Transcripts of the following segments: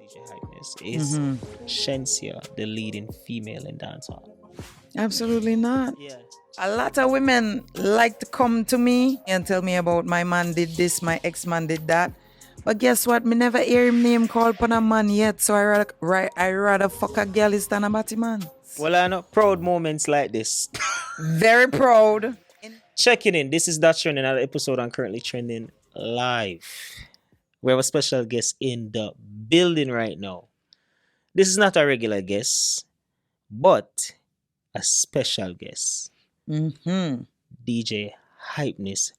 DJ Hypness. Is Shensia the leading female in dancehall? Absolutely not. Yeah. A lot of women like to come to me and tell me about my man did this, my ex-man did that. But guess what? Me never hear him name called upon a man yet. So I rather fuck a girl than a batty man. Well, I know proud moments like this. Very proud. Checking in. This is That Trending, another episode on Currently Trending Live. We have a special guest in the building right now. This is not a regular guest, but a special guest. DJ Hypness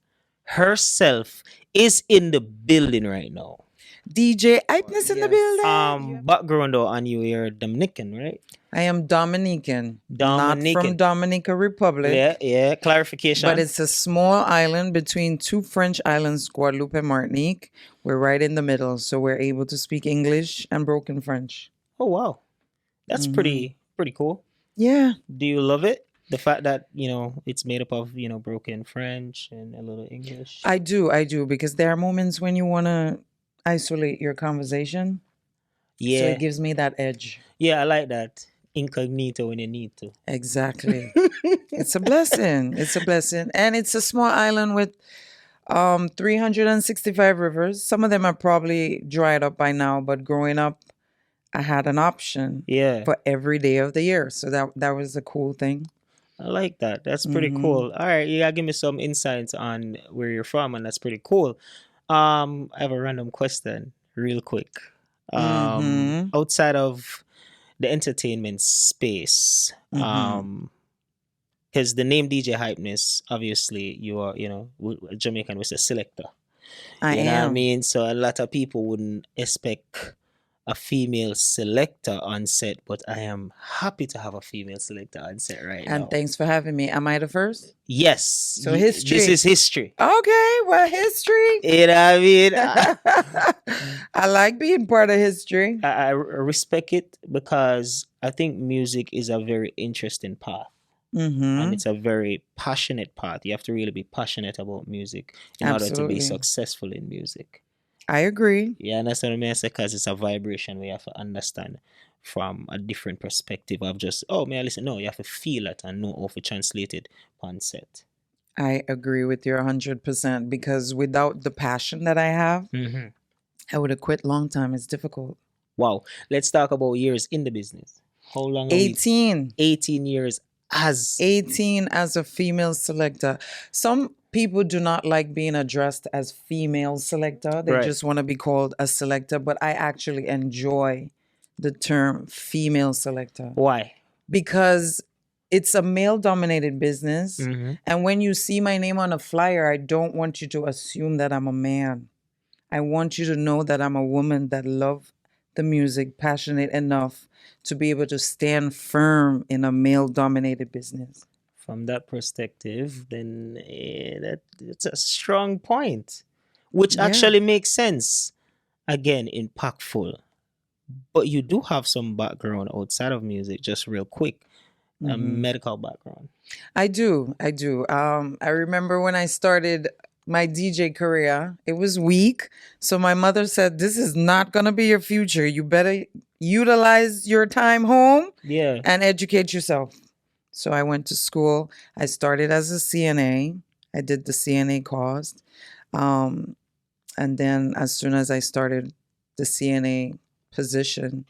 herself is in the building right now. DJ Hypness in the building. Background though on you, you're Dominican, right? I am Dominican. Not Dominican. from Dominica Republic. Yeah. Clarification. But it's a small island between two French islands, Guadeloupe and Martinique. We're right in the middle, so we're able to speak English and broken French. Oh wow, that's pretty cool. Yeah. Do you love it? The fact that it's made up of broken French and a little English. I do, because there are moments when you want to isolate your conversation. Yeah. So it gives me that edge. Yeah, I like that. Incognito when you need to. Exactly. It's a blessing. It's a blessing. And it's a small island with 365 rivers. Some of them are probably dried up by now, but growing up, I had an option for every day of the year. So that was a cool thing. I like that. That's pretty cool. All right, you gotta give me some insights on where you're from, and that's pretty cool. I have a random question, real quick. Outside of the entertainment space, because the name DJ Hypness, obviously, you are, Jamaican was a selector. I know what I am. mean? So a lot of people wouldn't expect a female selector on set, but I am happy to have a female selector on set right now. And thanks for having me. Am I the first? Yes. So history. This is history. Okay, well, history. You know what I mean? I like being part of history. I respect it because I think music is a very interesting path. And it's a very passionate path. You have to really be passionate about music in order to be successful in music. I agree. Yeah, and that's what I mean. I say because it's a vibration we have to understand from a different perspective of just, may I listen? No, you have to feel it and know how to translate it on set. I agree with you 100% because without the passion that I have, I would have quit long time. It's difficult. Wow. Let's talk about years in the business. How long? 18. 18 years as 18 as a female selector. Some people do not like being addressed as female selector. They just want to be called a selector. But I actually enjoy the term female selector. Why? Because it's a male-dominated business. And when you see my name on a flyer, I don't want you to assume that I'm a man. I want you to know that I'm a woman that loves the music, passionate enough to be able to stand firm in a male-dominated business. From that perspective, then that's a strong point, which actually makes sense. Again, impactful. But you do have some background outside of music, just real quick, a medical background. I do. I remember when I started my DJ career, it was weak. So my mother said, this is not going to be your future. You better utilize your time home and educate yourself. So I went to school. I started as a CNA. I did the CNA course. And then as soon as I started the CNA position,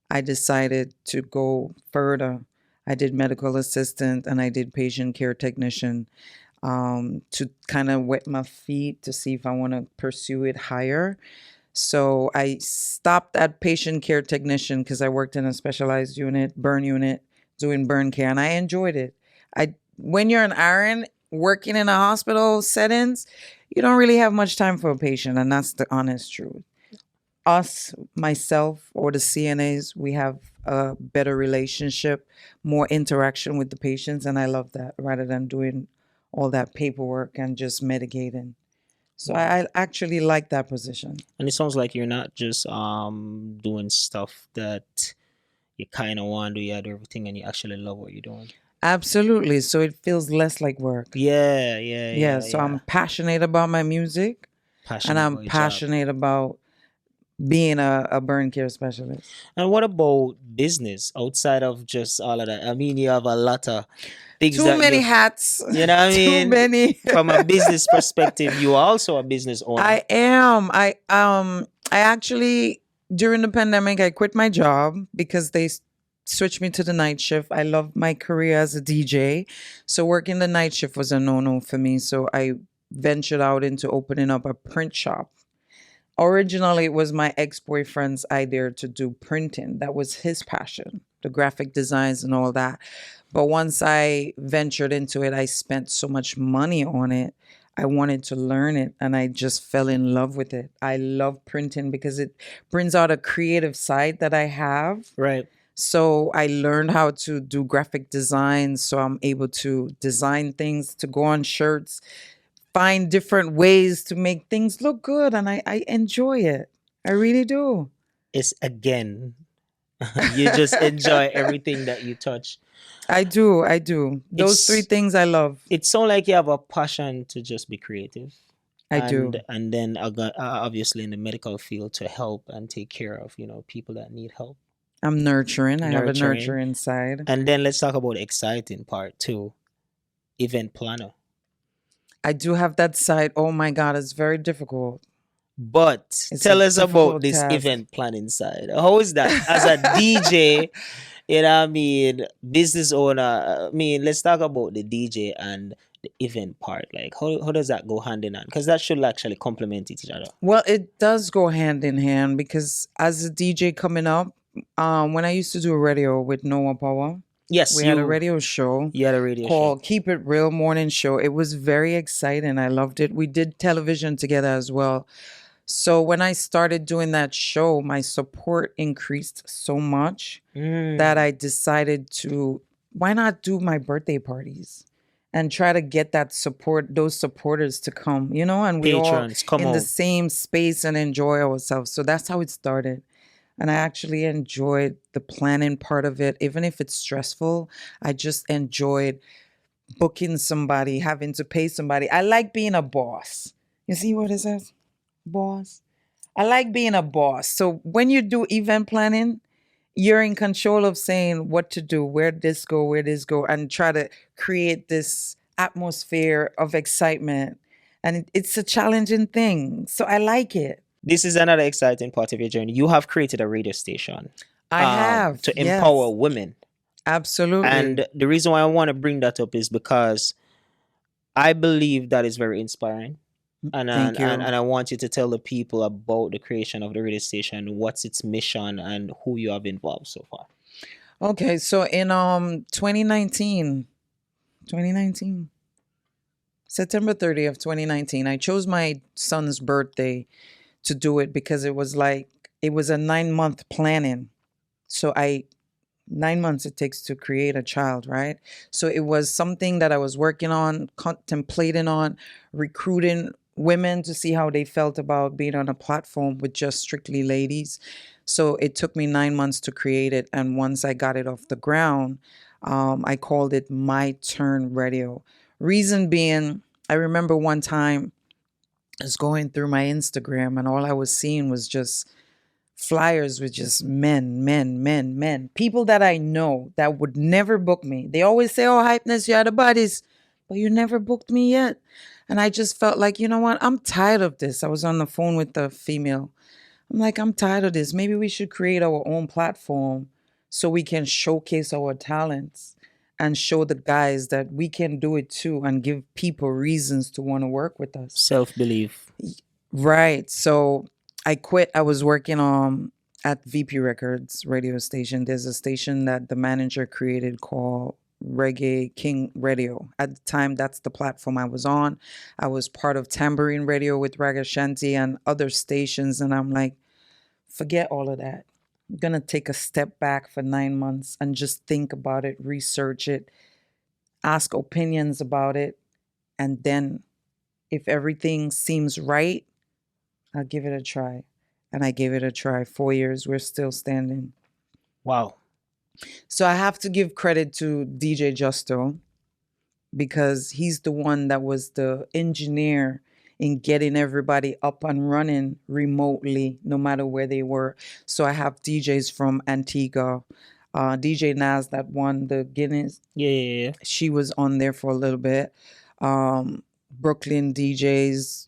I decided to go further. I did medical assistant and I did patient care technician to kind of wet my feet to see if I want to pursue it higher. So I stopped at patient care technician because I worked in a specialized unit, burn unit, doing burn care, and I enjoyed it. When you're an RN working in a hospital settings, you don't really have much time for a patient, and that's the honest truth. Us, myself, or the CNAs, we have a better relationship, more interaction with the patients, and I love that rather than doing all that paperwork and just medicating. So I actually like that position. And it sounds like you're not just doing stuff that you kind of want to do. You do everything and you actually love what you're doing. Absolutely. So it feels less like work. Yeah. So I'm passionate about my music. And I'm passionate about being a burn care specialist. And what about business outside of just all of that? I mean, you have a lot of things Too that many hats. you know what I Too mean? many. From a business perspective, you are also a business owner. I am. I actually during the pandemic I quit my job because they switched me to the night shift. I love my career as a DJ. So working the night shift was a no-no for me. So I ventured out into opening up a print shop. Originally, it was my ex-boyfriend's idea to do printing. That was his passion, the graphic designs and all that. But once I ventured into it, I spent so much money on it. I wanted to learn it and I just fell in love with it. I love printing because it brings out a creative side that I have. Right. So I learned how to do graphic design. So I'm able to design things to go on shirts, find different ways to make things look good. And I enjoy it. I really do. It's again, you just enjoy everything that you touch. I do. I do. Those three It's things I love. it sounds like you have a passion to just be creative, I do. and then obviously in the medical field to help and take care of people that need help, I'm nurturing. I have a nurturing, nurturing side. and then let's talk about the exciting part too, event planner. I do have that side. Oh my God, it's very difficult. But It's a tell us about difficult this task. event planning side. How is that as a DJ? You know what I mean, business owner. I mean, let's talk about the DJ and the event part. Like, how does that go hand in hand? Because that should actually complement each other. Well, it does go hand in hand because as a DJ coming up, when I used to do radio with Noah Power, Yes, we had a radio show you had a radio show. called Keep It Real Morning Show. It was very exciting. I loved it. We did television together as well. So when I started doing that show, my support increased so much that I decided to why not do my birthday parties and try to get that support, those supporters to come, and we all Patrons, come in the on. same space and enjoy ourselves. So that's how it started. And I actually enjoyed the planning part of it. Even if it's stressful, I just enjoyed booking somebody, having to pay somebody. I like being a boss. You see what it says? Boss. I like being a boss. So when you do event planning, you're in control of saying what to do, where this go, and try to create this atmosphere of excitement. And it's a challenging thing. So I like it. This is another exciting part of your journey. You have created a radio station I have. to Yes. empower women. Absolutely. And the reason why I want to bring that up is because I believe that is very inspiring. And Thank you. and I want you to tell the people about the creation of the radio station, what's its mission, and who you have involved so far. Okay, so in 2019, September 30th, 2019, I chose my son's birthday to do it because it was a 9-month planning. So 9 months it takes to create a child, right? So it was something that I was working on, contemplating on, recruiting women to see how they felt about being on a platform with just strictly ladies. So it took me 9 months to create it. And once I got it off the ground, I called it My Turn Radio. Reason being, I remember one time I was going through my Instagram and all I was seeing was just flyers with just men, men, men, men. People that I know that would never book me. They always say, oh, hypness, you are the buddies, but you never booked me yet. And I just felt like, you know what? I'm tired of this. I was on the phone with the female. I'm like, I'm tired of this. Maybe we should create our own platform so we can showcase our talents and show the guys that we can do it too and give people reasons to want to work with us. Self belief. Right. So I quit. I was working at VP Records radio station. There's a station that the manager created called Reggae King Radio. At the time, that's the platform I was on. I was part of Tambourine Radio with Raga Shanti and other stations. And I'm like, forget all of that. I'm going to take a step back for 9 months and just think about it, research it, ask opinions about it. And then if everything seems right, I'll give it a try. And I gave it a try. 4 years, we're still standing. Wow. So I have to give credit to DJ Justo because he's the one that was the engineer in getting everybody up and running remotely, no matter where they were. So I have DJs from Antigua, DJ Naz that won the Guinness. Yeah, yeah, yeah. She was on there for a little bit. Brooklyn DJs,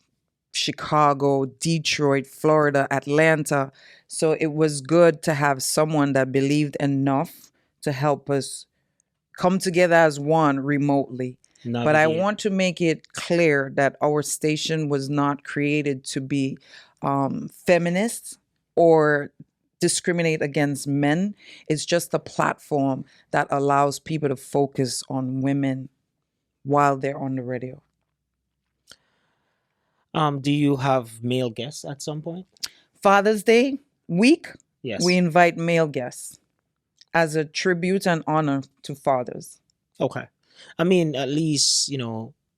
Chicago, Detroit, Florida, Atlanta. So it was good to have someone that believed enough to help us come together as one remotely. But I Navigate. want to make it clear that our station was not created to be feminist or discriminate against men. It's just a platform that allows people to focus on women while they're on the radio. Do you have male guests at some point? Father's Day week, Yes. we invite male guests as a tribute and honor to fathers. Okay. I mean, at least,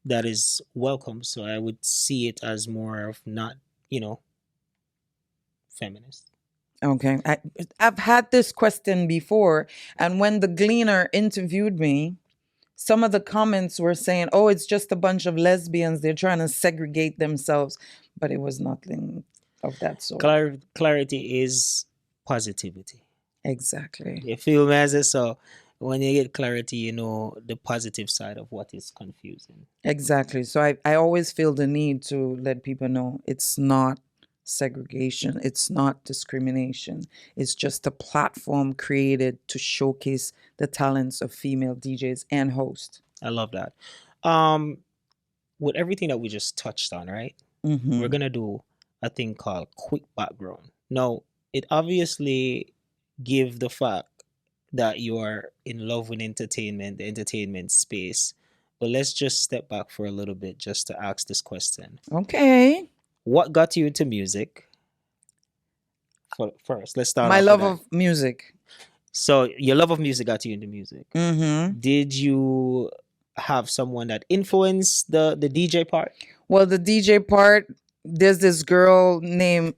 that is welcome. So I would see it as more of not, feminist. Okay. I've had this question before, and when the Gleaner interviewed me, some of the comments were saying, oh, it's just a bunch of lesbians. They're trying to segregate themselves. But it was nothing of that sort. Clarity is positivity. Exactly. You feel me as it? So when you get clarity, you know the positive side of what is confusing. Exactly. So I always feel the need to let people know it's not segregation, it's not discrimination. It's just a platform created to showcase the talents of female DJs and hosts. I love that. With everything that we just touched on, right? Mm-hmm. We're gonna do a thing called quick background. Now, it obviously give the fact that you are in love with entertainment, the entertainment space. But let's just step back for a little bit just to ask this question. Okay. What got you into music? First, let's start My off love with that. of music. So your love of music got you into music. Mm-hmm. Did you have someone that influenced the DJ part? Well, the DJ part, there's this girl named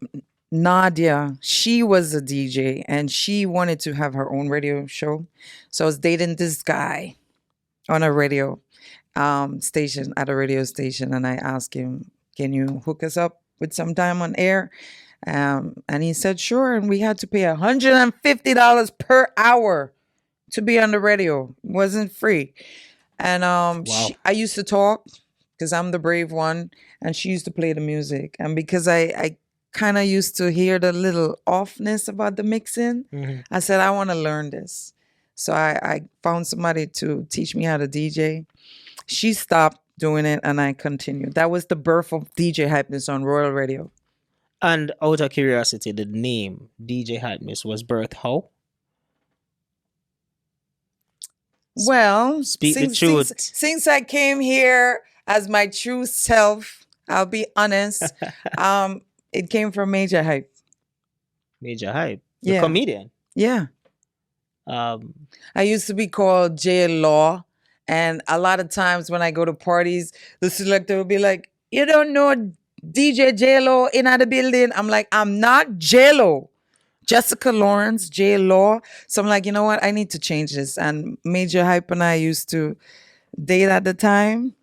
Nadia. She was a DJ and she wanted to have her own radio show. So I was dating this guy on a radio station, at a radio station, and I asked him, can you hook us up with some time on air? And he said, sure. And we had to pay $150 per hour to be on the radio. It wasn't free. And Wow. I used to talk because I'm the brave one, and she used to play the music. And because I kind of used to hear the little offness about the mixing, Mhm. I said, I want to learn this. So I found somebody to teach me how to DJ. She stopped doing it and I continued. That was the birth of DJ Hypness on Royal Radio. And out of curiosity, the name DJ Hypness was birthed how? Well, Speak the truth. since I came here as my true self, I'll be honest, it came from Major Hype. Major Hype. The Yeah. comedian. Yeah. I used to be called J Law. And a lot of times when I go to parties, the selector will be like, you don't know DJ J-Lo in the building? I'm like, I'm not J-Lo. Jessica Lawrence, J-Law. So I'm like, you know what? I need to change this. And Major Hype and I used to date at the time.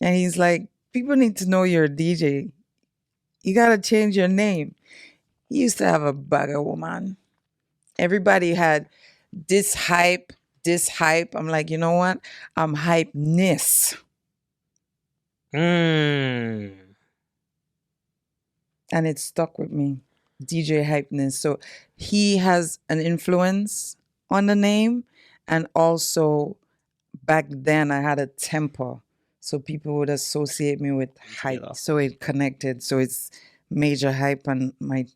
And he's like, people need to know you're a DJ. You got to change your name. He used to have a bugger woman. Everybody had this hype. I'm like, you know what? I'm hypeness. Mm. And it stuck with me. DJ Hypeness. So he has an influence on the name. And also back then I had a temper. So people would associate me with hype. Yeah. So it connected. So it's Major Hype and my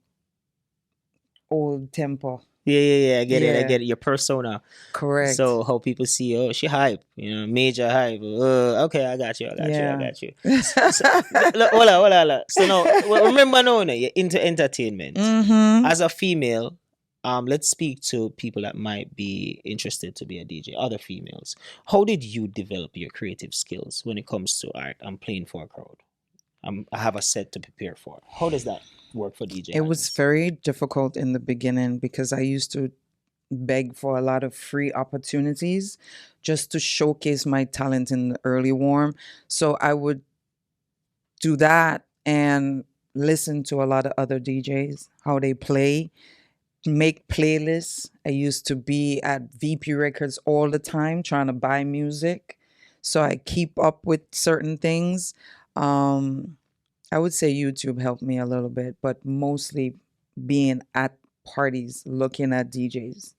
old temper. Yeah. I get Yeah. it. Your persona. Correct. So how people see, oh, she hype, Major Hype. Okay, I got you. So, hold on. So now, remember now, you're into entertainment. Mm-hmm. As a female, let's speak to people that might be interested to be a DJ, other females. How did you develop your creative skills when it comes to art and playing for a crowd? I have a set to prepare for. How does that work for DJ? It was very difficult in the beginning because I used to beg for a lot of free opportunities just to showcase my talent in the early warm. So I would do that and listen to a lot of other DJs, how they play, make playlists. I used to be at VP Records all the time trying to buy music. So I keep up with certain things. Um, I would say YouTube helped me a little bit, but mostly being at parties, looking at DJs,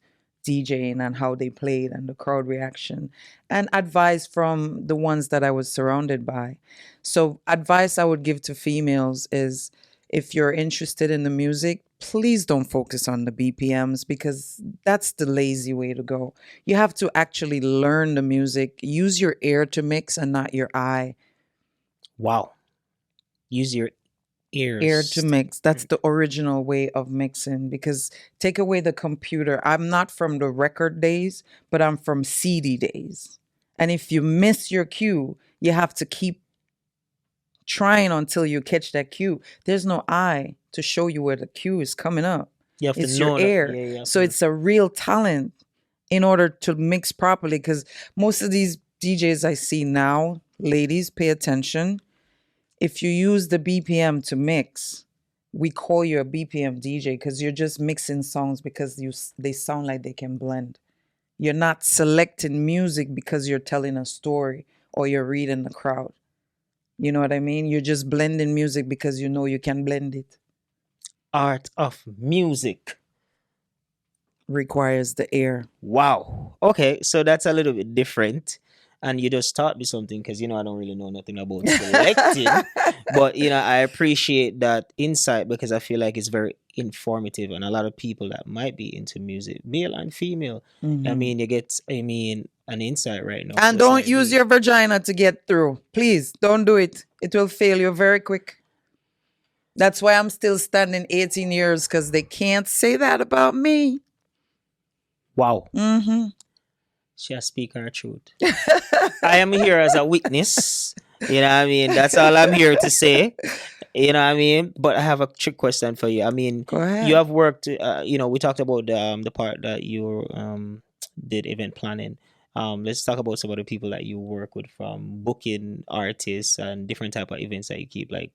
DJing and how they played and the crowd reaction, and advice from the ones that I was surrounded by. So, advice I would give to females is if you're interested in the music, please don't focus on the BPMs because that's the lazy way to go. You have to actually learn the music, use your ear to mix and not your eye. Wow. Use your Ear to ears. mix. That's the original way of mixing because take away the computer. I'm not from the record days, but I'm from CD days. And if you miss your cue, you have to keep trying until you catch that cue. There's no eye to show you where the cue is coming up. You have to It's your know that. ear. Yeah, you have So to. it's a real talent in order to mix properly because most of these DJs I see now, ladies, pay attention. If you use the BPM to mix, we call you a BPM DJ because you're just mixing songs because they sound like they can blend. You're not selecting music because you're telling a story or you're reading the crowd. You know what I mean? You're just blending music because you know you can blend it. Art of music. Requires the ear. Wow. Okay, so that's a little bit different. And you just taught me something because I don't really know nothing about selecting. But I appreciate that insight because I feel like it's very informative and a lot of people that might be into music, male and female. Mhm. You get an insight right now. And don't use your vagina to get through. Please don't do it. It will fail you very quick. That's why I'm still standing 18 years because they can't say that about me. Wow. Mm-hmm. She has speaking her truth. I am here as a witness. That's all I'm here to say. But I have a trick question for you. Go ahead. You have worked. We talked about the part that you did event planning. Let's talk about some of the people that you work with, from booking artists and different type of events that you keep. Like,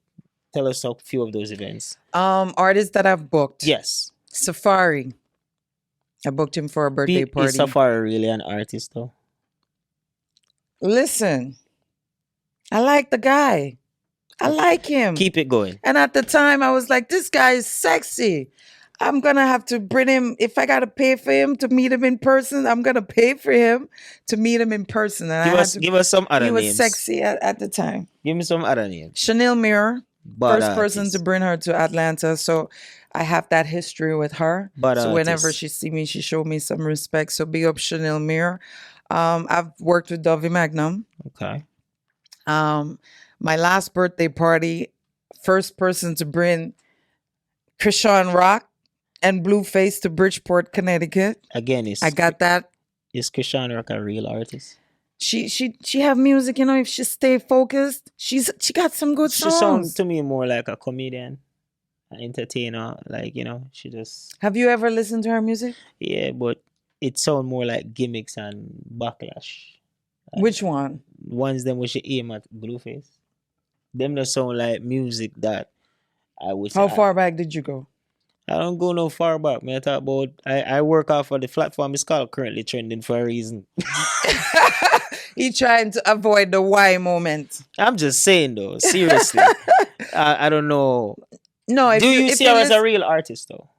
tell us a few of those events. Artists that I've booked. Yes. Safari. I booked him for a birthday Is party. Safari really an artist though? Listen, I like the guy. I like him. Keep it going. And at the time, I was like, this guy is sexy. I'm going to have to bring him. If I got to pay for him to meet him in person, I'm going to pay for him to meet him in person. And Give us some other he names. was sexy at the time. Give me some other names. Chanel Mirror, Bad first person artist. to bring her to Atlanta. So I have that history with her. Bad So whenever artist. she see me, she showed me some respect. So big up Chanel Mirror. I've worked with Dovey Magnum. Okay. My last birthday party, first person to bring Krishan Rock and Blueface to Bridgeport, Connecticut. Again, I got that. Is Krishan Rock a real artist? She have music, if she stay focused, she got some good She sounds songs. to me more like a comedian, an entertainer. Like, she just Have you ever listened to her music? yeah, but it sounds more like gimmicks and backlash. Which one? Ones them we should aim at Blueface. Them that sound like music that I would say. How far back did you go? I don't go no far back. Man, I talk about I work off of the platform is called currently trending for a reason. He trying to avoid the why moment. I'm just saying though, seriously. I don't know. No, if Do you if see her as a listen- real artist though?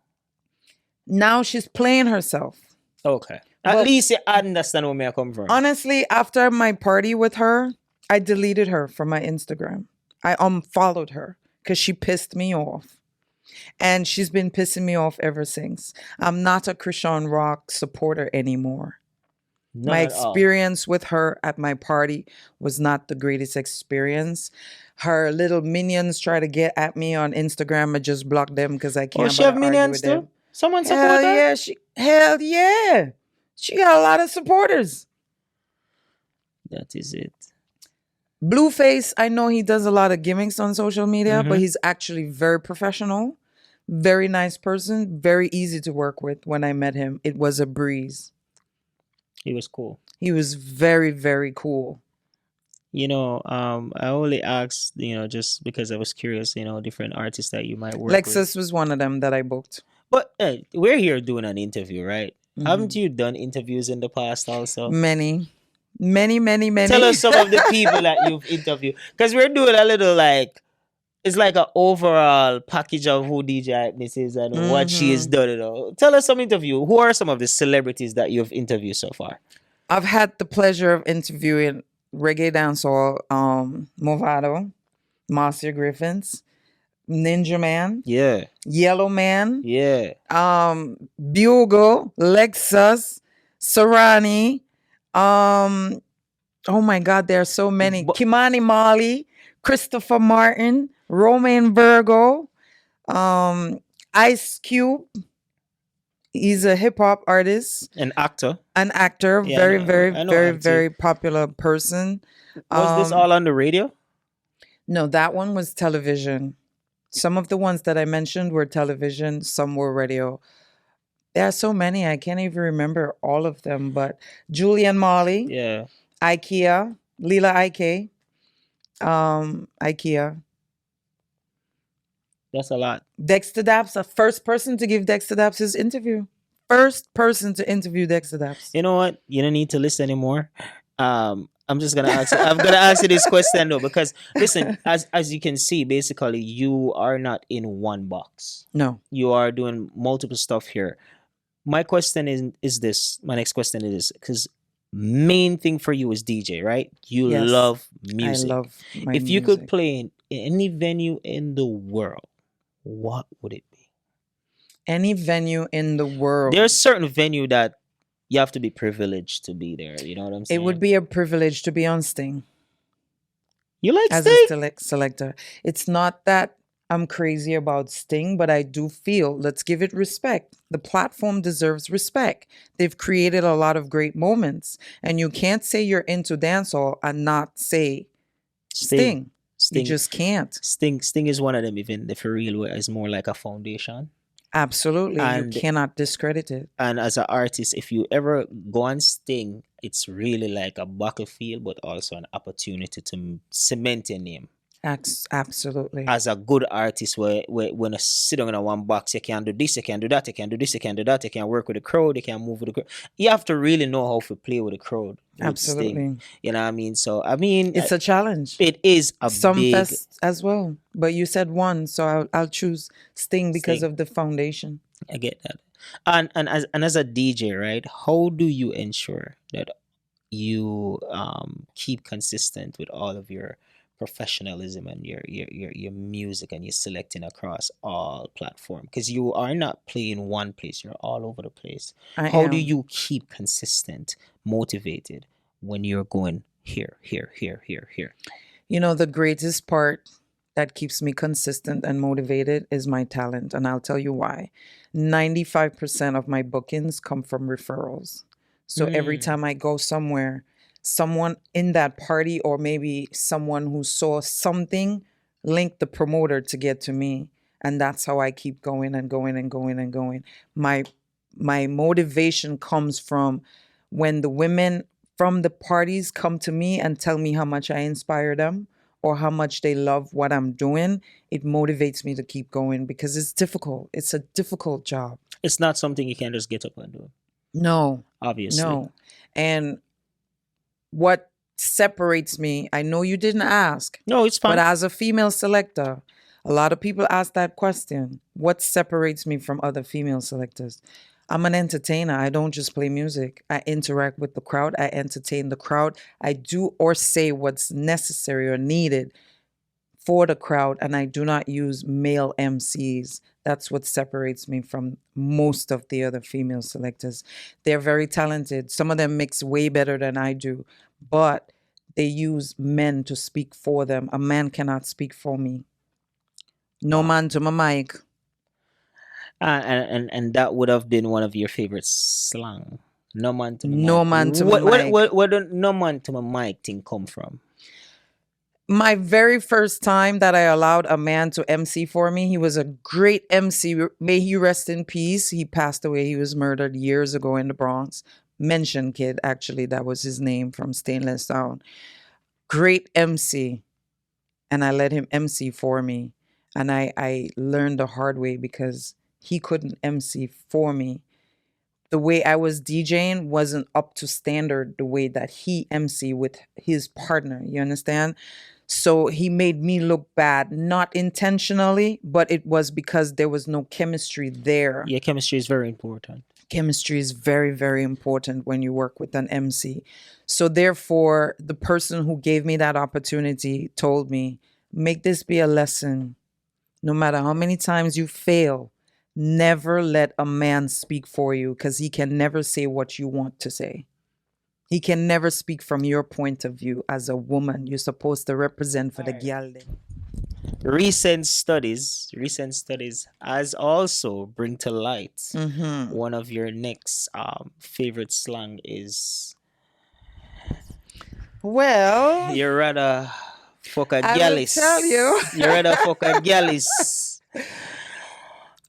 now she's playing herself. Okay. At But- least you understand where I come from. Honestly, after my party with her, I deleted her from my Instagram. I unfollowed her because she pissed me off. And she's been pissing me off ever since. I'm not a Krishan Rock supporter anymore. None My at all. experience with her at my party was not the greatest experience. Her little minions try to get at me on Instagram. I just block them because I can't Oh, she have argue minions with them. too? Someone support Hell her? yeah, hell yeah. She got a lot of supporters. That is it. Blueface, I know he does a lot of gimmicks on social media, but Mhm. he's actually very professional, very nice person, very easy to work with. When I met him, it was a breeze. He was cool. He was very, very cool. I only asked, just because I was curious, different artists that you might work with. Lexus was one of them that I booked. But we're here doing an interview, right? Haven't Mhm. you done interviews in the past also? Many, many, many, Tell many. us some of the people that you've interviewed. Because we're doing a little like, it's like an overall package of who DJ Hypness is and what she has Hmm. done. Tell us some interview. Who are some of the celebrities that you've interviewed so far? I've had the pleasure of interviewing reggae dancehall, Movado, Marcia Griffins, Ninja Man, Yeah, Yellow Man, yeah. Bugle, Lexus, Sarani. Um, oh my God, there are so many. But Kimani Molly, Christopher Martin, Romain Virgo, um, Ice Cube. He's a hip hop artist, an actor. an actor, Yeah, I very, know. very, I know very, Auntie. very popular person. Was this Um, all on the radio? no, that one was television. Some of the ones that I mentioned were television, some were radio. There are so many, I can't even remember all of them, but Julian Molly, Yeah, IKEA, Lila Ike, IKEA. that's a lot. Dexter Daps, the first person to give Dexter Daps his interview. First person to interview Dexter Daps. You know what? You don't need to listen anymore. I'm just gonna ask. I'm gonna ask you this question though, because listen, as you can see, basically you are not in one box. No. You are doing multiple stuff here. My question is this. My next question is, because main thing for you is DJ, right? You Yes. love I music. love my If you could music. play in any venue in the world, what would it be? Any venue in the world. There's certain venue that you have to be privileged to be there. You know what I'm saying? It would be a privilege to be on Sting You like as Sting? a selector. It's not that I'm crazy about Sting, but I do feel, let's give it respect. The platform deserves respect. They've created a lot of great moments, and you can't say you're into dancehall and not say Sting. You Sting. just can't. Sting is one of them. Even the for real, where it's more like a foundation. Absolutely. And you cannot discredit it. and as an artist, if you ever go on Sting, it's really like a battlefield, but also an opportunity to cement your name. Absolutely. As a good artist, where when you sit down in a one box, you can do this, you can do that, you can do this, you can do that, you can work with the crowd, you can move with the crowd. You have to really know how to play with the crowd. With Sting. Absolutely. You know what I mean? So I mean, It's a challenge. it is a Some big fest as well, but you said one, so I'll choose Sting because Sting. of the foundation. I get that. And as a DJ, right? How do you ensure that you keep consistent with all of your professionalism and your music, and you're selecting across all platforms? Because you are not playing one place, you're all over the place. I How do am. you keep consistent, motivated when you're going here, here, here, here, here? You know, the greatest part that keeps me consistent and motivated is my talent, and I'll tell you why. 95% of my bookings come from referrals. So every Mm. time I go somewhere, someone in that party or maybe someone who saw something linked the promoter to get to me. And that's how I keep going and going and going and going. My motivation comes from when the women from the parties come to me and tell me how much I inspire them or how much they love what I'm doing. It motivates me to keep going because it's difficult. It's a difficult job. It's not something you can just get up and do, No, obviously. no. And what separates me, I know you didn't ask, No, it's but fine. as a female selector, a lot of people ask that question. What separates me from other female selectors? I'm an entertainer. I don't just play music. I interact with the crowd. I entertain the crowd. I do or say what's necessary or needed for the crowd, and I do not use male MCs. That's what separates me from most of the other female selectors. They're very talented. Some of them mix way better than I do, but they use men to speak for them. A man cannot speak for me. No Wow. man to my mic. And that would have been one of your favorite slang. No man to my No mic. man to my What mic. where the no man to my mic thing come from? My very first time that I allowed a man to MC for me, he was a great MC. May he rest in peace. He passed away. He was murdered years ago in the Bronx. Mention Kid, actually, that was his name, from Stainless Town. great MC, and I let him MC for me. And I learned the hard way because he couldn't MC for me. The way I was DJing wasn't up to standard the way that he MC with his partner. You understand? So he made me look bad, not intentionally, but it was because there was no chemistry there. Yeah, chemistry is very important. Chemistry is very, very important when you work with an MC. So therefore, the person who gave me that opportunity told me, make this be a lesson. No matter how many times you fail, never let a man speak for you because he can never say what you want to say. He can never speak from your point of view as a woman. You're supposed to represent for the girl. Recent studies has also bring to light Mm-hmm. one of your next favorite slang is Well, you rather fuck a I will gyalis. tell you. You rather fuck a gyalis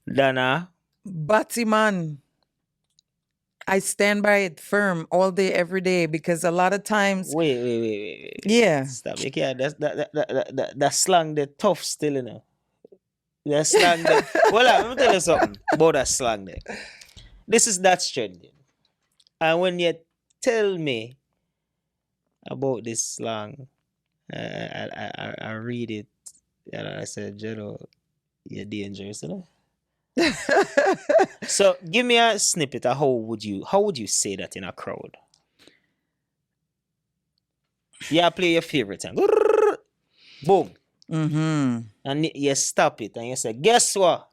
than a Batiman. I stand by it firm all day, every day, because a lot of times, wait. yeah. Stop. You can't that slang the tough still, you know. The slang there. Well, let me tell you something about that slang there. This is that trending. And when you tell me about this slang, I read it and I said, you know, you're dangerous, you know. So give me a snippet of how would you say that in a crowd? Yeah, play your favorite time. Boom. Mm-hmm. And you stop it and you say, guess what?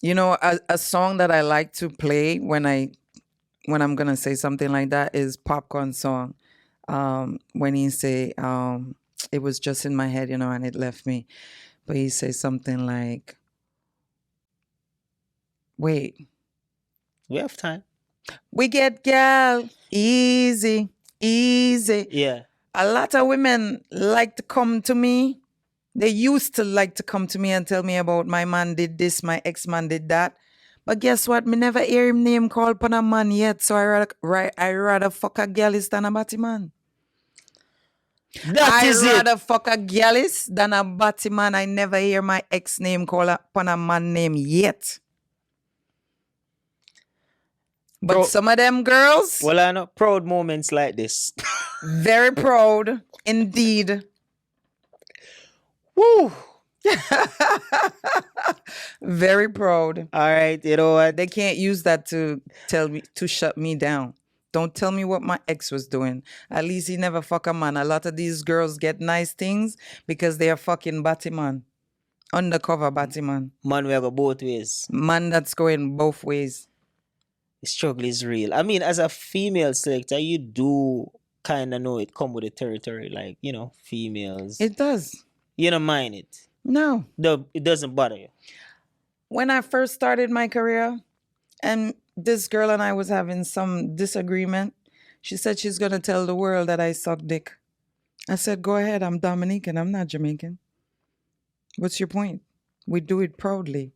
You know, a song that I like to play when I'm gonna say something like that is Popcorn song. When he say, it was just in my head, and it left me. But he say something like, wait, We have time. we get gal easy, easy. Yeah. A lot of women like to come to me. They used to like to come to me and tell me about my man did this, my ex-man did that. But guess what? Me never hear him name called upon a man yet. So I rather fuck a gyalis than a batty man. That is I it. rather fuck a gyalis than a batty man. I never hear my ex name called upon a man name yet. But some of them girls, Well, I know proud moments like this. very proud indeed. Woo! Very proud. All right, you know what? They can't use that to tell me to shut me down. Don't tell me what my ex was doing. At least he never fuck a man. A lot of these girls get nice things because they are fucking Batman. Undercover Batman. Man, we go both ways. Man that's going both ways. The struggle is real. I mean, as a female selector, you do kind of know it come with the territory, like, females. It does. You don't mind it. No. It doesn't bother you. When I first started my career, and this girl and I was having some disagreement, she said she's going to tell the world that I suck dick. I said, go ahead. I'm Dominican. I'm not Jamaican. What's your point? We do it proudly.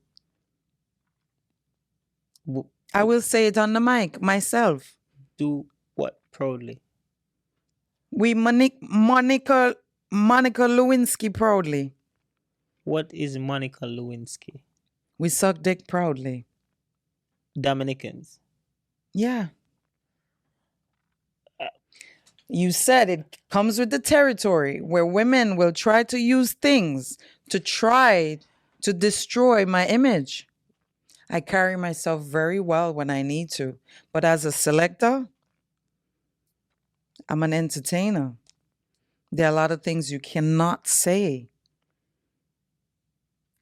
I will say it on the mic myself. Do what proudly? We Monica Lewinsky proudly. What is Monica Lewinsky? We suck dick proudly. Dominicans. Yeah. You said it comes with the territory where women will try to use things to try to destroy my image. I carry myself very well when I need to. But as a selector, I'm an entertainer. There are a lot of things you cannot say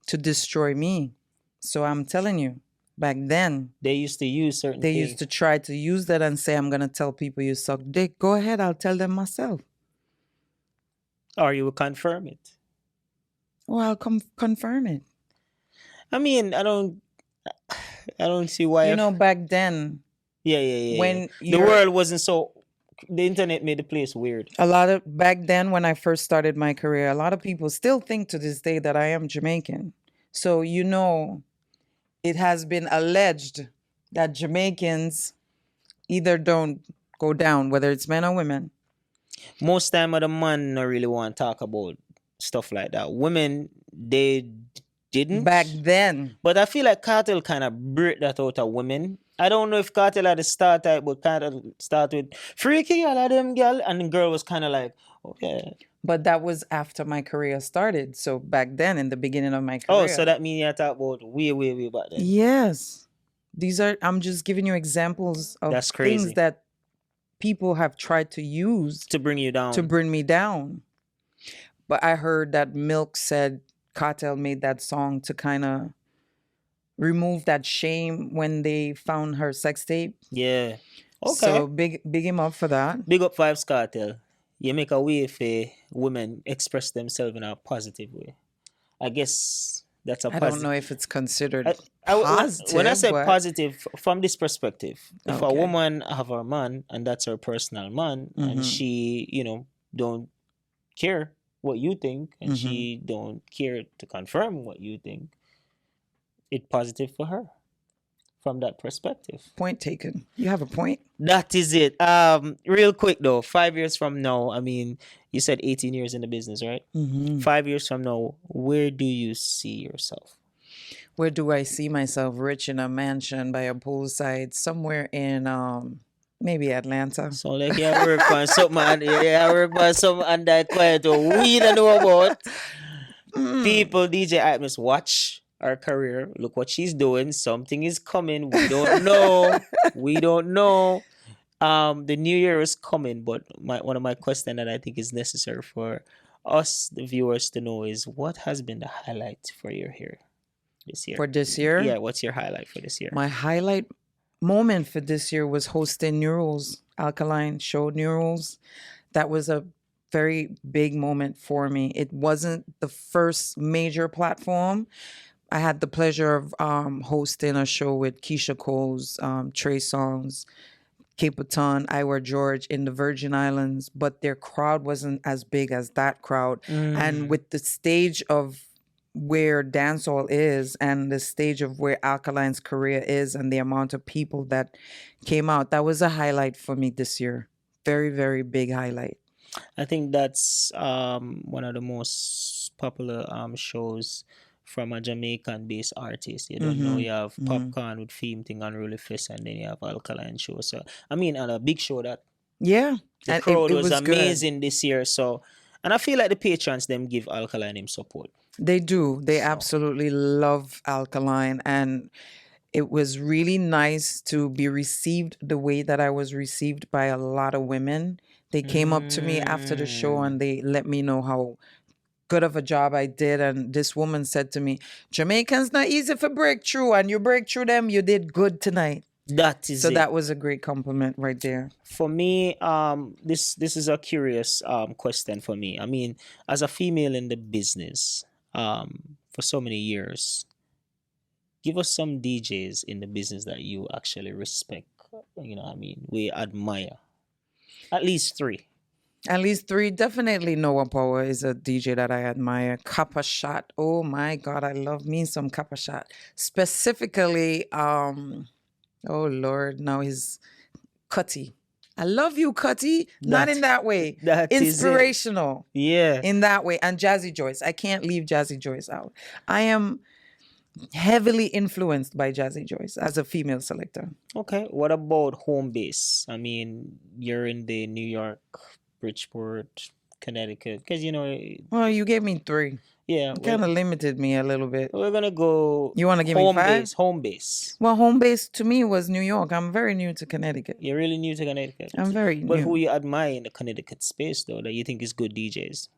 to destroy me. So I'm telling you, back then, They used to use certain they things. used to try to use that and say, I'm going to tell people you suck dick. Go ahead, I'll tell them myself. Or you will confirm it. Well, I'll confirm it. I mean, I don't see why. Back then, Yeah. when the world wasn't so. The internet made the place weird. back then when I first started my career, a lot of people still think to this day that I am Jamaican. So, it has been alleged that Jamaicans either don't go down, whether it's men or women, Most time of the man not really want to talk about stuff like that. Women, they Back didn't. then. But I feel like Cartel kind of break that out of women. I don't know if Cartel had the start type, but Cartel start with freaky, all of them girl, and the girl was kind of like, okay. But that was after my career started. So back then, in the beginning of my Oh, career. so that means you talk about way back then. Yes. I'm just giving you examples of That's things crazy. that people have tried to use To bring you down. to bring me down. But I heard that Milk said Cartel made that song to kind of remove that shame when they found her sex tape. Yeah. Okay. So big him up for that. Big up Five Cartel. You make a way for women express themselves in a positive way. I guess that's a I don't positive. know if it's considered Positive. When I say but positive, from this perspective, if a Okay. woman have her man and that's her personal man, and Mhm. she, don't care what you think, and Mhm. she don't care to confirm what you think, it's positive for her from that perspective. Point taken. You have a point. That is it. Real quick though, 5 years from now, I mean, you said 18 years in the business, right? Mhm. 5 years from now, where do you see yourself? Where do I see myself? Rich in a mansion by a poolside somewhere in maybe Atlanta. So like you work on something and you work on something and that quiet we don't know about. People, DJ Hypness, watch our career. Look what she's doing. Something is coming. We don't know. We don't know. The new year is coming, but one of my questions that I think is necessary for us, the viewers, to know is what has been the highlight for your here this year? For this year? Yeah, what's your highlight for this year? My highlight moment for this year was hosting New Rules, Alkaline show New Rules. That was a very big moment for me. It wasn't the first major platform. I had the pleasure of hosting a show with Keisha Coles, Trey Songz, Capeton, Iwer George in the Virgin Islands, but their crowd wasn't as big as that crowd. And with the stage of where dancehall is and the stage of where Alkaline's career is and the amount of people that came out, that was a highlight for me this year. Very, very big highlight. I think that's one of the most popular shows from a Jamaican based artist. You don't know, you have Popcorn with Theme Thing, Unruly Fist, and then you have Alkaline Show. So I mean, on a big show that Yeah. the And crowd it was was good. amazing this year. So, and I feel like the patrons them give Alkaline him support. They do. They So. absolutely love Alkaline. And it was really nice to be received the way that I was received by a lot of women. They came up to me after the show and they let me know how good of a job I did. And this woman said to me, Jamaicans not easy for breakthrough, and you break through them, you did good tonight. That is So it. that was a great compliment right there. For me, this is a curious question for me. I mean, as a female in the business, for so many years, give us some DJs in the business that you actually respect. You know, what I mean, we admire. At least three. At least three. Definitely Noah Power is a DJ that I admire. Kappa Shot. Oh my God, I love me some Kappa Shot. Specifically, oh Lord, now he's Cutty. I love you, Cutty. Not in that way. That is it. Inspirational. Yeah. In that way. And Jazzy Joyce. I can't leave Jazzy Joyce out. I am heavily influenced by Jazzy Joyce as a female selector. Okay. What about home base? I mean, you're in the New York, Bridgeport, Connecticut. Because, Well, you gave me three. yeah. You kind of limited me a little bit. We're going to go. You want to give me home five? base. Home base. Well, home base to me was New York. I'm very new to Connecticut. You're really new to Connecticut. I'm very But new. who you admire in the Connecticut space, though, that you think is good DJs?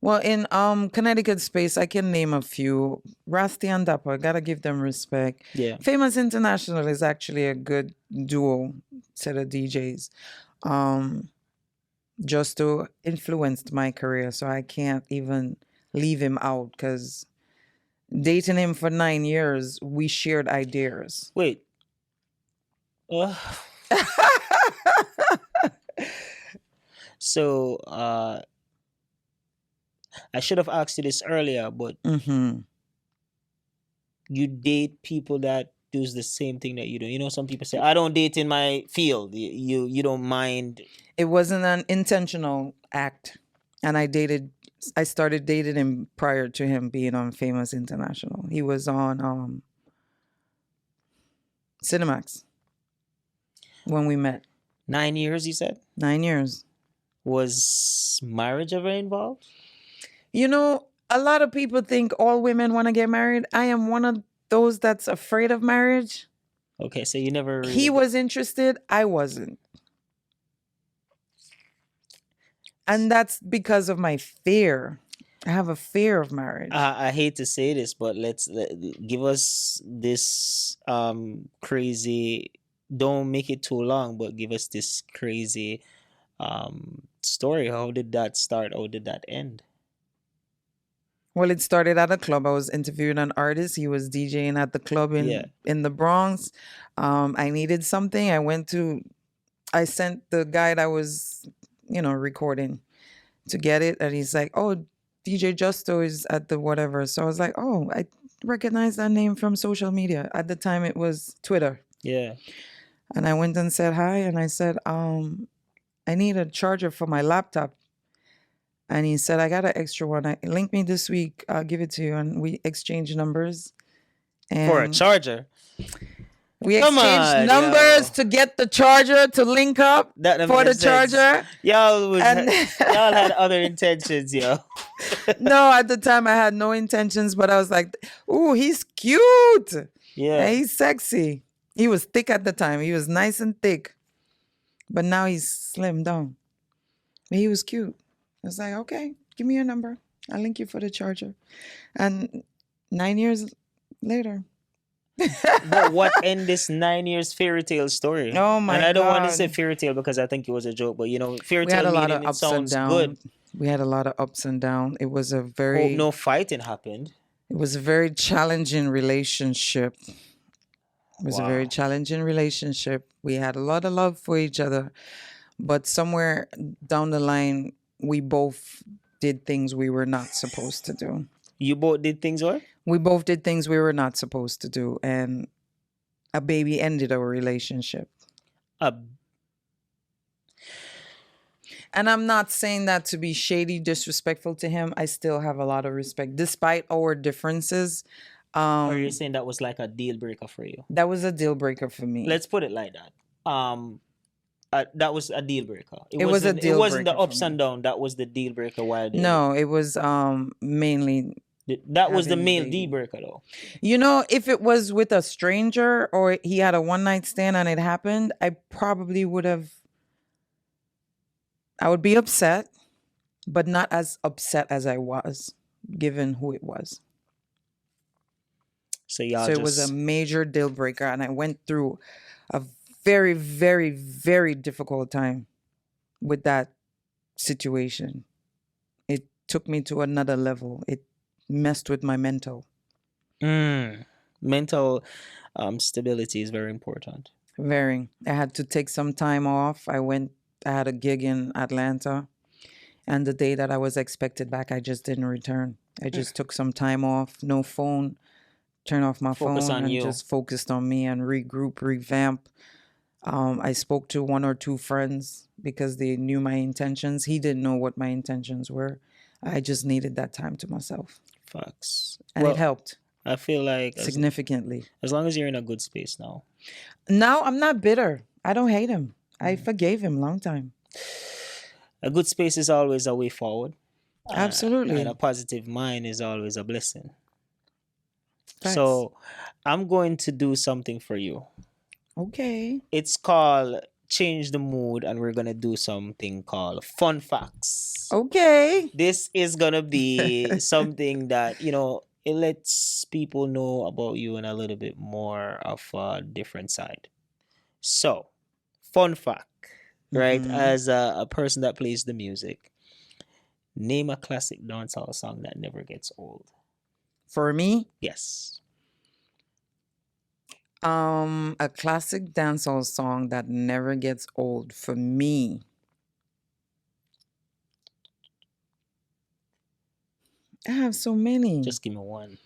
Well, in Connecticut space, I can name a few. Rusty and Dapper, gotta give them respect. Yeah. Famous International is actually a good duo set of DJs. Justo influenced my career, so I can't even leave him out because dating him for 9 years, we shared ideas. Wait. So, I should have asked you this earlier, but Mm-hmm. you date people that does the same thing that you do. You know, some people say, I don't date in my field. You don't mind. It wasn't an intentional act. And I started dating him prior to him being on Famous International. He was on Cinemax when we met. 9 years, you said? 9 years. Was marriage ever involved? You know, a lot of people think all women want to get married. I am one of those that's afraid of marriage. Okay, so you never really. He was interested, I wasn't. And that's because of my fear. I have a fear of marriage. I hate to say this, but give us this crazy. Don't make it too long, but give us this crazy story. How did that start? How did that end? Well, it started at a club. I was interviewing an artist. He was DJing at the club Yeah. in the Bronx. I needed something. I sent the guy that was, recording to get it. And he's like, oh, DJ Justo is at the whatever. So I was like, oh, I recognize that name from social media. At the time, it was Twitter. Yeah. And I went and said hi. And I said, I need a charger for my laptop. And he said, I got an extra one. Link me this week. I'll give it to you. And we exchanged numbers. And For a charger. we Come exchanged on, numbers yo. to get the charger to link up That don't for make the sense. charger. Y'all And had other intentions, yo. no, at the time I had no intentions, but I was like, ooh, he's cute. Yeah. And he's sexy. He was thick at the time. He was nice and thick. But now he's slimmed down. But he was cute. I was like, okay, give me your number. I'll link you for the charger. And 9 years later. But what end this 9 years fairy tale story? Oh my And I don't want to God. say fairy tale because I think it was a joke, but fairy We had tale a lot meaning of it ups and sounds downs. good. We had a lot of ups and downs. It was a Hope very no fighting happened. it was a very challenging relationship. It was a very Wow. challenging relationship. We had a lot of love for each other, but somewhere down the line, we both did things we were not supposed to do. You both did things what? We both did things we were not supposed to do, and a baby ended our relationship. Uh, And I'm not saying that to be shady, disrespectful to him. I still have a lot of respect, despite our differences. Or you're saying that was like a deal breaker for you? That was a deal breaker for me. Let's put it like that. That was a deal breaker. It was a wasn't- deal It wasn't the breaker for ups and me. downs. That was the deal breaker. While there. No, it was mainly, That was the having the male baby. deal breaker, though. if it was with a stranger or he had a one night stand and it happened, I would be upset, but not as upset as I was, given who it was. So y'all So it was a just major deal breaker, and I went through a very, very, very difficult time with that situation. It took me to another level. It messed with my mental. mental stability is very important. Very. I had to take some time off. I had a gig in Atlanta, and the day that I was expected back, I just didn't return. I just took some time off, no phone, turn off my Focus phone, on and you. just focused on me and regroup, revamp. I spoke to one or two friends because they knew my intentions. He didn't know what my intentions were. I just needed that time to myself, Facts. and it helped I feel like significantly. as long as you're in a good space now, Now I'm not bitter. I don't hate him. I forgave him long time. a good space is always a way forward. Absolutely. And a positive mind is always a blessing. Facts. So I'm going to do something for you. Okay. It's called Change the Mood, and we're going to do something called Fun Facts. Okay. This is going to be something that, it lets people know about you in a little bit more of a different side. So, fun fact, right? Mhm. As a person that plays the music, name a classic dancehall song that never gets old. For me, Yes. a classic dancehall song that never gets old for me. I have so many. Just give me one.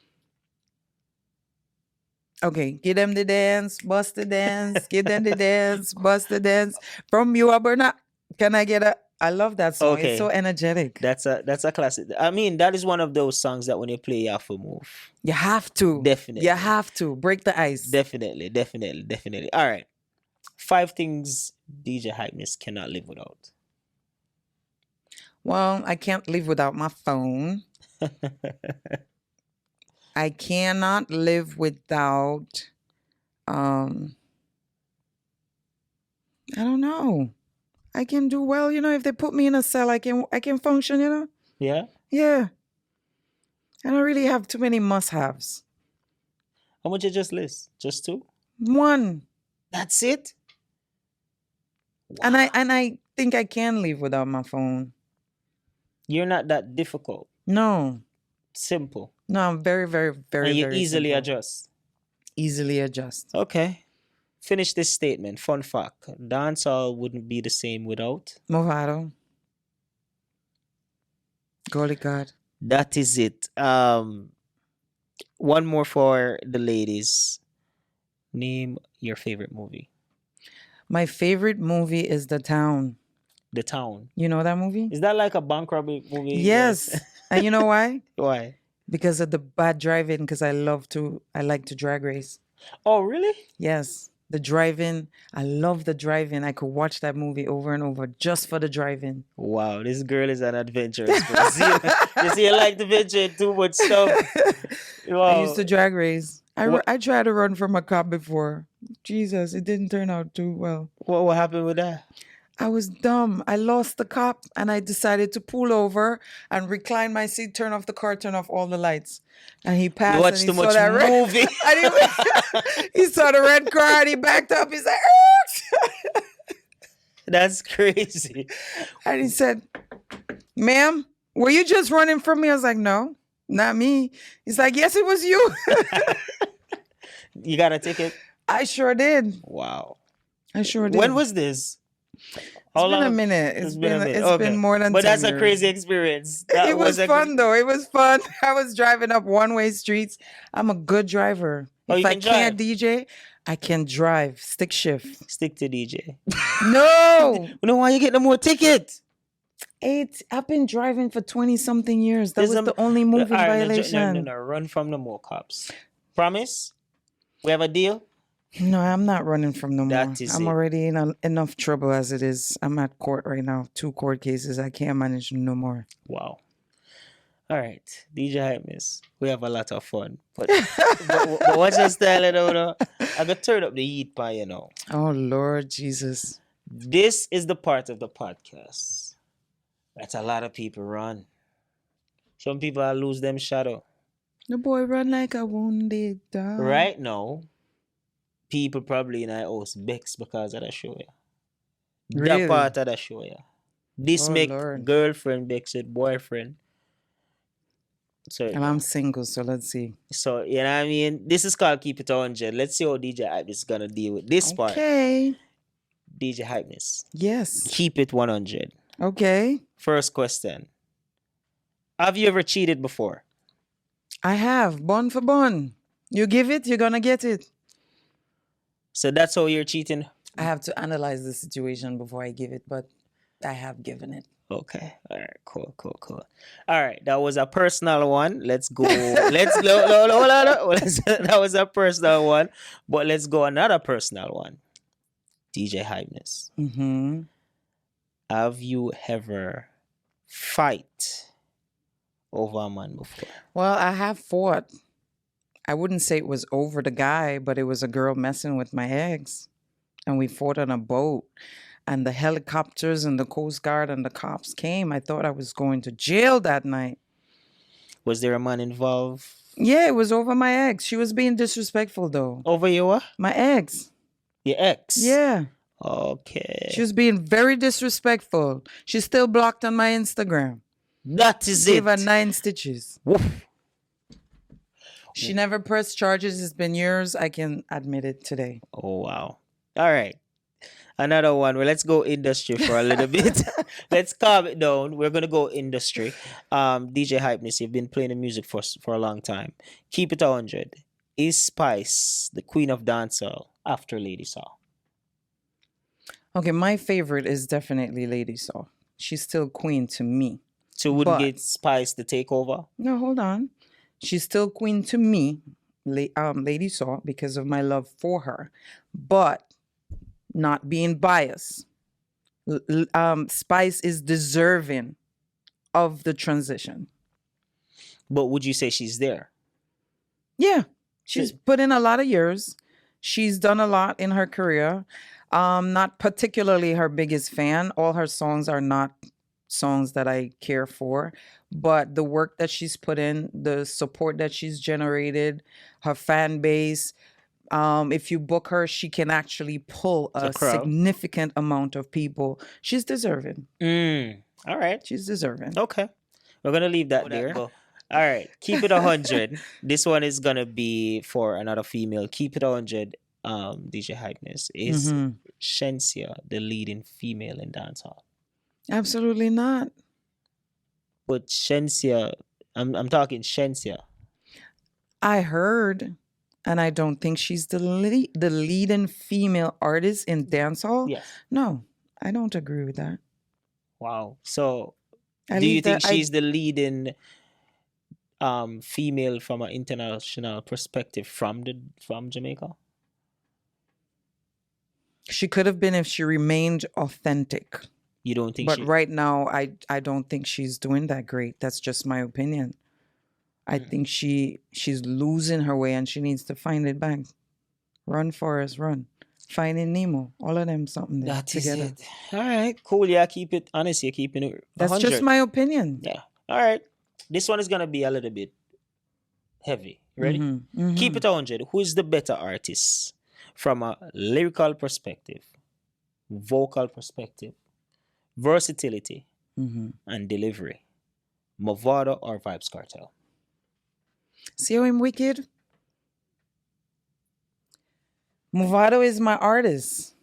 Okay, give them the dance, bust the dance, give them the dance, bust the dance. From you, Aberna, can I get a? I love that song. It's so Okay, energetic. that's a classic. I mean, that is one of those songs that when you play, you have to move. You have to. You Definitely, have to break the ice. definitely, definitely, definitely. All right, 5 things DJ Hypeness cannot live without. Well, I can't live without my phone. I cannot live without. Um, I don't know. I can do well, if they put me in a cell, I can function. Yeah. Yeah. I don't really have too many must-haves. How much you just list? Just two? One. That's it? And Wow. I think I can live without my phone. You're not that difficult. No. Simple. No, I'm very, very, very, And you very easily simple. adjust. Easily adjust. Okay. Finish this statement. Fun fact. Dancehall wouldn't be the same without. Movado. Golly God. That is it. One more for the ladies. Name your favorite movie. My favorite movie is The Town. The Town. You know that movie? Is that like a bank robbery movie? Yes. And you know why? Why? Because of the bad driving, because I like to drag race. Oh, really? Yes. The driving. I love the driving. I could watch that movie over and over just for the driving. Wow, this girl is an adventurous person. You see, you like to venture too much stuff. Wow. I used to drag race. What- I tried to run from a cop before. Jesus, it didn't turn out too well. What happened with that? I was dumb. I lost the cop and I decided to pull over and recline my seat, turn off the car, turn off all the lights. And he passed You watched and too he much saw that red. movie. And he saw the red car and he backed up. He's like, "Erk!" That's crazy. And he said, "Ma'am, were you just running from me?" I was like, "No, not me." He's like, "Yes, it was you." You got a ticket? I sure did. Wow. I sure did. When was this? It's been a minute. It's been Okay. more than But 10 that's a years. crazy experience. That It was a fun though. It was fun. I was driving up one-way streets. I'm a good driver. Oh, If you I can can't drive? DJ, I can drive. Stick shift. Stick to DJ. No. You know why you get no more ticket? I've been driving for 20 something years. That There's was a- the only moving All right, violation. no, run from the more cops. Promise? We have a deal? No, I'm not running from no more. That is I'm it. already in enough trouble as it is. I'm at court right now. 2 court cases. I can't manage no more. Wow. All right, DJ Hypeness. We have a lot of fun. But what's your style, I got turn up the heat pan, Oh Lord Jesus. This is the part of the podcast that a lot of people run. Some people are lose them shadow. The boy run like a wounded dog. Right now, people probably in our house bex because of that show, yeah. Really? That part of the show, yeah. This Oh, make Lord. girlfriend bex with boyfriend. So, And I'm single, so let's see. so you know what I mean? This is called Keep It 100. Let's see how DJ Hype is gonna deal with this part. Okay. DJ Hypeness. Yes. Keep it 100. Okay. First question. Have you ever cheated before? I have. Bun for bun. You give it, you're gonna get it. So that's how you're cheating? I have to analyze the situation before I give it, but I have given it. Okay. All right. Cool. All right. That was a personal one. Let's go. Let's go. No. That was a personal one. But let's go another personal one. DJ Hypeness. Mm-hmm. Have you ever fight over a man before? Well, I have fought. I wouldn't say it was over the guy, but it was a girl messing with my ex. And we fought on a boat. And the helicopters and the Coast Guard and the cops came. I thought I was going to jail that night. Was there a man involved? Yeah, it was over my ex. She was being disrespectful, though. Over your what? My ex. Your ex? Yeah. Okay. She was being very disrespectful. She's still blocked on my Instagram. That is Gave her it. 9 stitches. Woof. She never pressed charges. It's been years. I can admit it today. Oh, wow. All right. Another one. Well, let's go industry for a little bit. Let's calm it down. We're gonna go industry. DJ Hypeness, you've been playing the music for a long time. Keep it 100. Is Spice the queen of dancehall after Lady Saw? Okay, my favorite is definitely Lady Saw. She's still queen to me. So wouldn't But get Spice the takeover? no, hold on. She's still queen to me, Lady Saw, because of my love for her. But not being biased, Spice is deserving of the transition. But would you say she's there? Yeah, she's put in a lot of years. She's done a lot in her career. Not particularly her biggest fan. All her songs are not songs that I care for, but the work that she's put in, the support that she's generated, her fan base. If you book her, she can actually pull The a crowd. significant amount of people. She's deserving. All right. She's deserving. Okay. We're gonna leave that there. All right. Keep it 100. This one is gonna be for another female. Keep it 100. DJ Hypness is Shensia the leading female in dancehall. Absolutely not. But Shensia, I'm talking Shensia. I heard, and I don't think she's the leading female artist in dancehall. Yes. No, I don't agree with that. Wow. So I do you leave think that- I- she's the leading female from an international perspective from Jamaica? She could have been if she remained authentic. You don't think But she right now, I don't think she's doing that great. That's just my opinion. I think she's losing her way and she needs to find it back. Run, Forrest, run. Finding Nemo. All of them something there that is together. it. All right, cool. Yeah, keep it honest. You're keeping it 100. That's just my opinion. Yeah. All right. This one is gonna be a little bit heavy. Ready? Keep it 100. Who is the better artist from a lyrical perspective, vocal perspective, versatility, and delivery? Movado or Vibes Cartel? See how I'm wicked? Movado is my artist.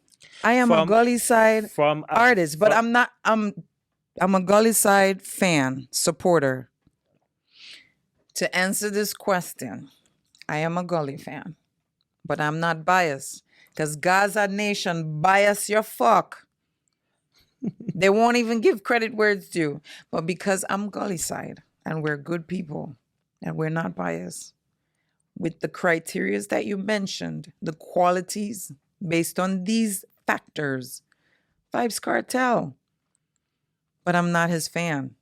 I am a Gully Side artist, but I'm not. I'm a Gully Side fan, supporter. To answer this question, I am a Gully fan, but I'm not biased because Gaza Nation bias your fuck. They won't even give credit where it's due. But because I'm Gully Side and we're good people and we're not biased, with the criterias that you mentioned, the qualities based on these factors, Vibes Cartel. But I'm not his fan.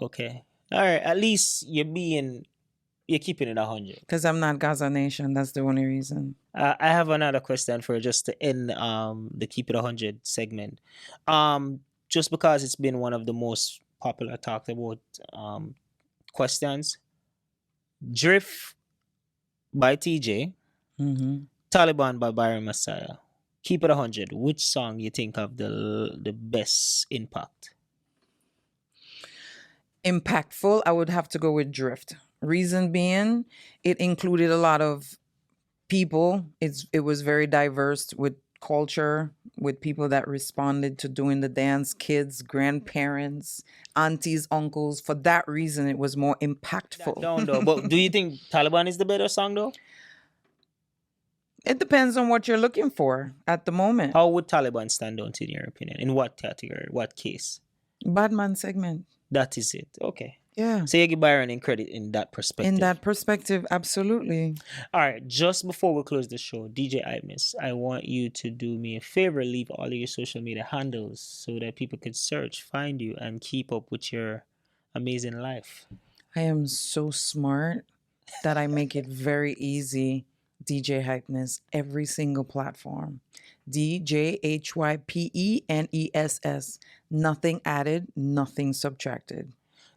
Okay. All right. At least you're keeping it 100. Because I'm not Gaza Nation. That's the only reason. I have another question for just to end the Keep It 100 segment. Just because it's been one of the most popular talked about questions. Drift by TJ, Taliban by Byron Messiah. Keep It 100. Which song you think have the best impact? Impactful, I would have to go with Drift. Reason being, it included a lot of people. It was very diverse with culture, with people that responded to doing the dance, kids, grandparents, aunties, uncles. For that reason, it was more impactful. Down though. But do you think Taliban is the better song though? It depends on what you're looking for at the moment. How would Taliban stand out in your opinion? In what category? What case? Badman segment. That is it. Okay. Yeah. So you give Byron in credit in that perspective. In that perspective, absolutely. All right. Just before we close the show, DJ Hypness, I want you to do me a favor. Leave all of your social media handles so that people can search, find you, and keep up with your amazing life. I am so smart that I make it very easy. DJ Hypness, every single platform. DJHYPENESS. Nothing added, nothing subtracted.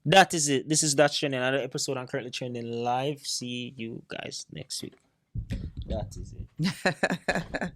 That is it. This is That's Trending. Another episode on Currently Trending Live. See you guys next week. That is it.